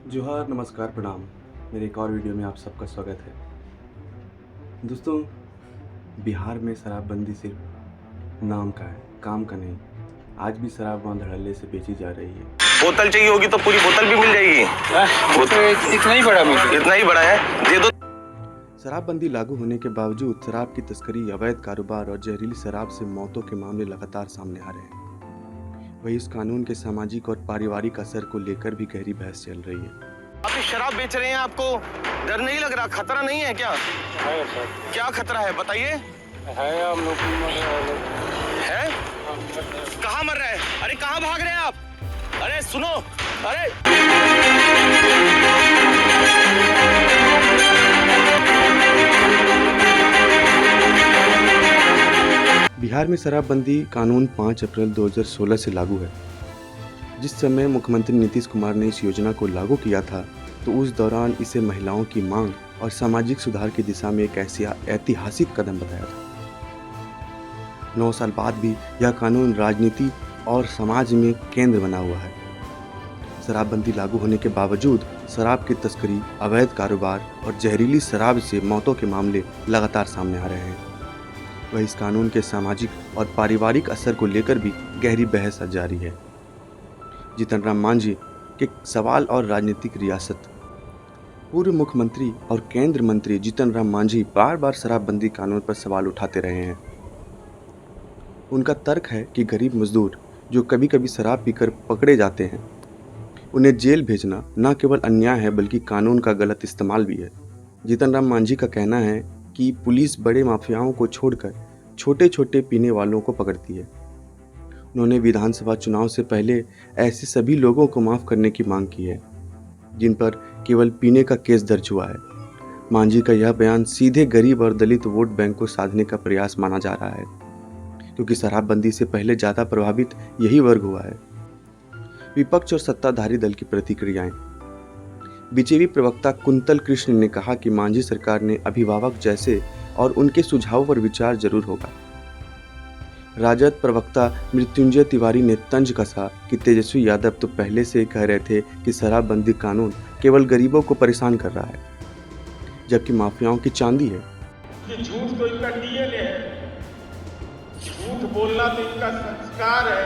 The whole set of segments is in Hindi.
जोहार, नमस्कार, प्रणाम। मेरे एक और वीडियो में आप सबका स्वागत है। दोस्तों, बिहार में शराबबंदी सिर्फ नाम का है, काम का नहीं। आज भी शराब वहाँ धड़ल्ले से बेची जा रही है। बोतल चाहिए होगी तो पूरी बोतल भी मिल जाएगी। इतना ही बड़ा मिल इतना ही बड़ा है, दे दो। शराबबंदी लागू होने के बावजूद शराब की तस्करी, अवैध कारोबार और जहरीली शराब से मौतों के मामले लगातार सामने आ रहे हैं। वहीं इस कानून के सामाजिक और पारिवारिक असर को लेकर भी गहरी बहस चल रही है। आप इस शराब बेच रहे हैं, आपको डर नहीं लग रहा? खतरा नहीं है क्या? है सर, क्या खतरा है बताइए। है हम लोग है? कहाँ मर रहे हैं? अरे कहाँ भाग रहे हैं आप? अरे सुनो, अरे बिहार में शराबबंदी कानून 5 अप्रैल 2016 से लागू है। जिस समय मुख्यमंत्री नीतीश कुमार ने इस योजना को लागू किया था, तो उस दौरान इसे महिलाओं की मांग और सामाजिक सुधार की दिशा में एक ऐतिहासिक कदम बताया था। 9 साल बाद भी यह कानून राजनीति और समाज में केंद्र बना हुआ है। शराबबंदी लागू होने के बावजूद शराब की तस्करी, अवैध कारोबार और जहरीली शराब से मौतों के मामले लगातार सामने आ रहे हैं। वह इस कानून के सामाजिक और पारिवारिक असर को लेकर भी गहरी बहस जारी है। जीतन राम मांझी के सवाल और राजनीतिक रियासत। पूर्व मुख्यमंत्री और केंद्र मंत्री जीतन राम मांझी बार बार शराबबंदी कानून पर सवाल उठाते रहे हैं। उनका तर्क है कि गरीब मजदूर जो कभी कभी शराब पीकर पकड़े जाते हैं, उन्हें जेल भेजना न केवल अन्याय है बल्कि कानून का गलत इस्तेमाल भी है। जीतन राम मांझी का कहना है कि पुलिस बड़े माफियाओं को छोड़कर छोटे छोटे पीने वालों को पकड़ती है। उन्होंने विधानसभा चुनाव से पहले ऐसे सभी लोगों को माफ़ करने की मांग की है जिन पर केवल पीने का केस दर्ज हुआ है। मांझी का यह बयान सीधे गरीब और दलित वोट बैंक को साधने का प्रयास माना जा रहा है, क्योंकि शराबबंदी से पहले ज़्यादा प्रभावित यही वर्ग हुआ है। विपक्ष और सत्ताधारी दल की प्रतिक्रियाएं। बीजेपी प्रवक्ता कुंतल कृष्ण ने कहा कि मांझी सरकार ने अभिभावक जैसे और उनके सुझावों पर विचार जरूर होगा। राजद प्रवक्ता मृत्युंजय तिवारी ने तंज कसा कि तेजस्वी यादव तो पहले से ही कह रहे थे कि शराबबंदी कानून केवल गरीबों को परेशान कर रहा है, जबकि माफियाओं की चांदी है। कि झूठ तो इनका डीएनए है, झूठ बोलना तो इनका संस्कार है।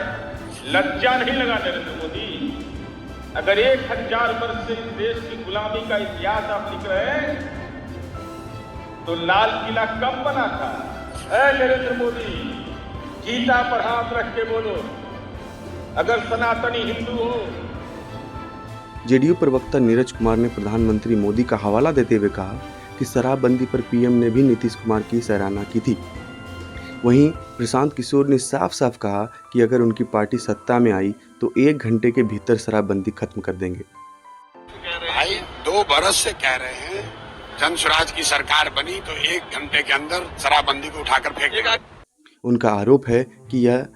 लज्जा नहीं लगा नरेंद्र मोदी? अगर 1000 वर्ष से इस देश की गुलामी का इतिहास आप लिख रहे हैं तो लाल किला कब बना था? नरेंद्र मोदी, गीता पर हाथ रख के बोलो, अगर सनातनी हिंदू हो। जेडीयू प्रवक्ता नीरज कुमार ने प्रधानमंत्री मोदी का हवाला देते हुए कहा कि शराबबंदी पर पीएम ने भी नीतीश कुमार की सराहना की थी। वहीं प्रशांत किशोर ने साफ साफ कहा कि अगर उनकी पार्टी सत्ता में आई तो 1 घंटे के भीतर शराबबंदी खत्म कर देंगे। भाई 2 बरस से कह रहे हैं जन स्वराज की सरकार बनी तो 1 घंटे के अंदर शराबबंदी को उठाकर फेंक देगा। उनका आरोप है कि यह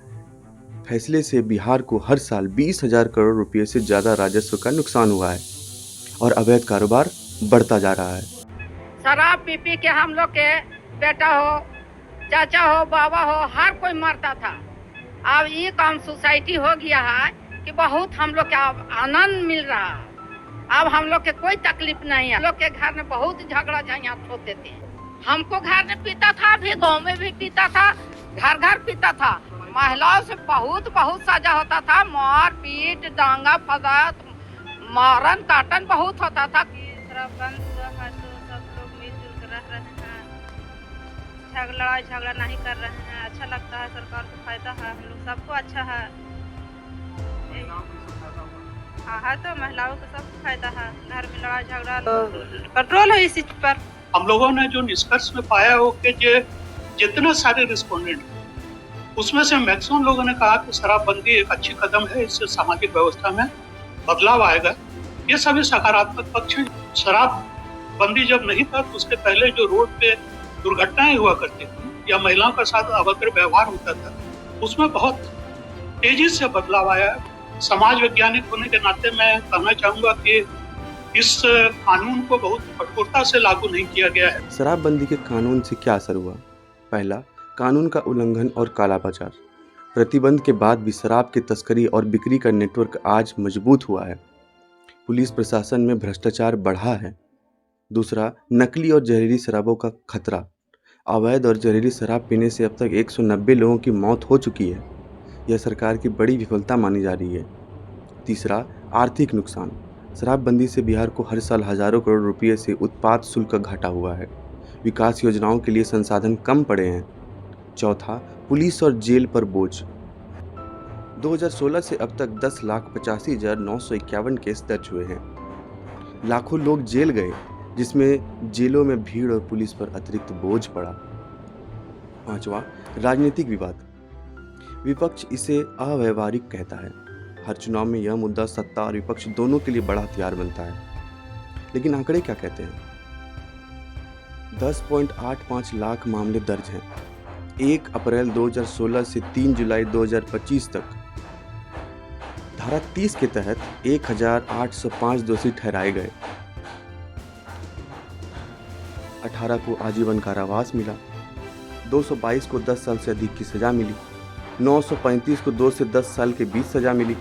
फैसले से बिहार को हर साल 20,000 करोड़ रुपए से ज्यादा राजस्व का नुकसान हुआ है और अवैध कारोबार बढ़ता जा रहा है। शराब पी पी के हम लोग के बेटा हो, चाचा हो, बाबा हो, हर कोई मरता था। अब ये काम सोसाइटी हो गया है कि बहुत हम लोग का आनंद मिल रहा है। अब हम लोग के कोई तकलीफ नहीं है। हम लोग के घर में बहुत झगड़ा झंझट होते थे। हमको घर में पीता था, भी गाँव में भी पीता था, घर घर पीता था। महिलाओं से बहुत सजा होता था, मार पीट, दांगा फसाद, मारन काटन बहुत होता था। बंद हुआ है तो सब लोग मिलजुल कर रह रहे हैं, लड़ाई झगड़ा नहीं कर रहे हैं। अच्छा लगता है, सरकार को फायदा है, हम लोग सबको अच्छा है। हाँ है तो महिलाओं को सबको फायदा है। घर में लड़ाई झगड़ा कंट्रोल है इस चीज पर। हम लोगों ने जो निष्कर्ष में पाया हो कि जितने सारे रिस्पोंडेंट उसमें से मैक्सिमम लोगों ने कहा कि शराबबंदी एक अच्छी कदम है, इससे सामाजिक व्यवस्था में बदलाव आएगा। ये सभी सकारात्मक पक्ष हैं। शराबबंदी जब नहीं था तो उसके पहले जो रोड पे दुर्घटनाएं हुआ करती थी या महिलाओं के साथ अभद्र व्यवहार होता था, उसमें बहुत तेजी से बदलाव आया। समाज वैज्ञानिक होने के नाते मैं कहना चाहूंगा कि इस कानून को बहुत कठोरता से लागू नहीं किया गया है। शराबबंदी के कानून से क्या असर हुआ? पहला, कानून का उल्लंघन और काला बाजार। प्रतिबंध के बाद भी शराब की तस्करी और बिक्री का नेटवर्क आज मजबूत हुआ है। पुलिस प्रशासन में भ्रष्टाचार बढ़ा है। दूसरा, नकली और जहरीली शराबों का खतरा। अवैध और जहरीली शराब पीने से अब तक 190 लोगों की मौत हो चुकी है। यह सरकार की बड़ी विफलता मानी जा रही है। तीसरा, आर्थिक नुकसान। शराबबंदी से बिहार को हर साल हजारों करोड़ रुपये से उत्पाद शुल्क का घाटा हुआ है। विकास योजनाओं के लिए संसाधन कम पड़े हैं। चौथा, पुलिस और जेल पर बोझ। 2016 से अब तक 10,85,951 केस दर्ज हुए हैं। लाखों लोग जेल गए, जिसमें जेलों में भीड़ और पुलिस पर अतिरिक्त बोझ पड़ा। पांचवा, राजनीतिक विवाद। विपक्ष इसे अव्यावहारिक कहता है। हर चुनाव में यह मुद्दा सत्ता और विपक्ष दोनों के लिए बड़ा हथियार बनता है। लेकिन आंकड़े क्या कहते हैं? 10.85 लाख मामले दर्ज हैं। 1 अप्रैल 2016 से 3 जुलाई 2025 तक धारा 30 के तहत 1,805 दोषी ठहराए गए। 18 को आजीवन कारावास मिला। 222 को 10 साल से अधिक की सजा मिली। 935 को 2 से 10 साल के बीच सजा मिली।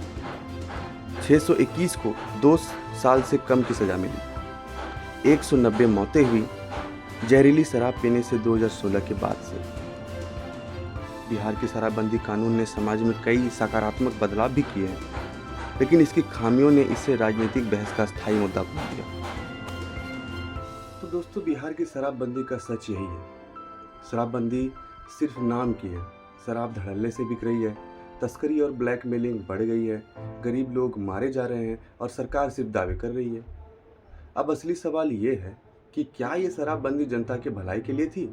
621 को 2 साल से कम की सजा मिली। 190 मौतें हुई जहरीली शराब पीने से 2016 के बाद से। बिहार की शराबबंदी कानून ने समाज में कई सकारात्मक बदलाव भी किए हैं, लेकिन इसकी खामियों ने इसे राजनीतिक बहस का स्थायी मुद्दा बना दिया। तो दोस्तों, बिहार की शराबबंदी का सच यही है। शराबबंदी सिर्फ नाम की है। शराब धड़ल्ले से बिक रही है, तस्करी और ब्लैकमेलिंग बढ़ गई है, गरीब लोग मारे जा रहे हैं और सरकार सिर्फ दावे कर रही है। अब असली सवाल ये है कि क्या ये शराबबंदी जनता के भलाई के लिए थी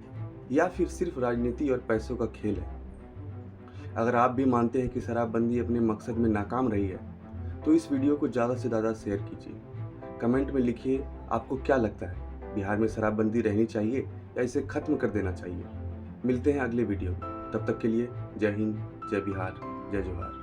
या फिर सिर्फ राजनीति और पैसों का खेल है? अगर आप भी मानते हैं कि शराबबंदी अपने मकसद में नाकाम रही है, तो इस वीडियो को ज़्यादा से ज़्यादा शेयर कीजिए। कमेंट में लिखिए आपको क्या लगता है, बिहार में शराबबंदी रहनी चाहिए या इसे खत्म कर देना चाहिए। मिलते हैं अगले वीडियो में। तब तक के लिए जय हिंद, जय बिहार, जय जोहार।